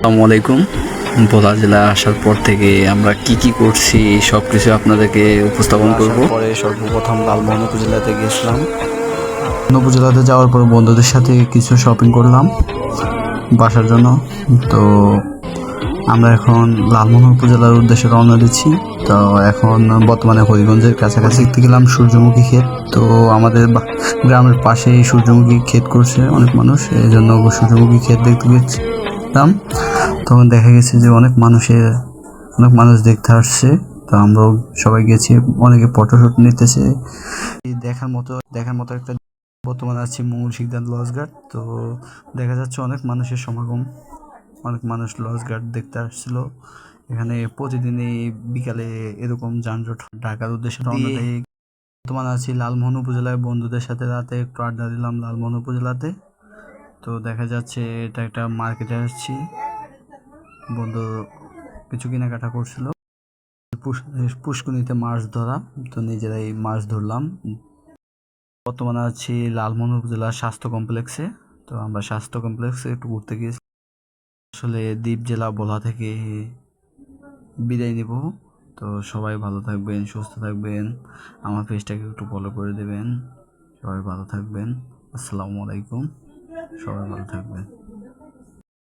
আসসালামু আলাইকুম। ভোলা জেলায় আসার পর থেকে আমরা কি করছি সব কিছু আপনাদেরকে উপস্থাপন করব। পরে সর্বপ্রথম লালমোহন উপজেলাতে গেছিলাম। উপজেলাতে যাওয়ার পর বন্ধুদের সাথে কিছু শপিং করলাম বাসার জন্য। তো আমরা এখন লালমোহন উপজেলার উদ্দেশ্যে রওনা দিচ্ছি। তো এখন বর্তমানে হরিগঞ্জের কাছাকাছি দেখতে গেলাম সূর্যমুখী ক্ষেত। তো আমাদের গ্রামের পাশেই সূর্যমুখী ক্ষেত করছে অনেক মানুষ, এই জন্য সূর্যমুখী ক্ষেত দেখতে গেছিলাম। তখন দেখা গেছে যে অনেক মানুষ দেখতে আসছে। তো আমরাও সবাই গেছি, অনেকে ফটোশুট নিতেছে। দেখার মতো একটা বর্তমানে আছি মঙ্গল শিকদার লঞ্চ ঘাট। তো দেখা যাচ্ছে অনেক মানুষের সমাগম, অনেক মানুষ লঞ্চ ঘাট দেখতে আসছিল। এখানে প্রতিদিনই বিকালে এরকম যানজট। ঢাকার উদ্দেশ্যে রওনা দেই। বর্তমানে আছি লালমোহন উপজেলায়, বন্ধুদের সাথে রাতে একটু আড্ডা দিলাম লালমোহন উপজেলাতে। তো দেখা যাচ্ছে এটা একটা মার্কেটে আসছি, বন্ধু কিছু কেনাকাটা করছিল। পুষ্কুনিতে মাছ ধরা, তো নিজেরাই মাছ ধরলাম। বর্তমানে আছি লালমোহন উপজেলার স্বাস্থ্য কমপ্লেক্সে। তো আমরা স্বাস্থ্য কমপ্লেক্সে একটু ঘুরতে গিয়েছি। আসলে দ্বীপ জেলা ভোলা থেকে বিদায় নিব। তো সবাই ভালো থাকবেন, সুস্থ থাকবেন। আমার পেজটাকে একটু ফলো করে দেবেন। সবাই ভালো থাকবেন। আসসালামু আলাইকুম। সবাই ভালো থাকবেন।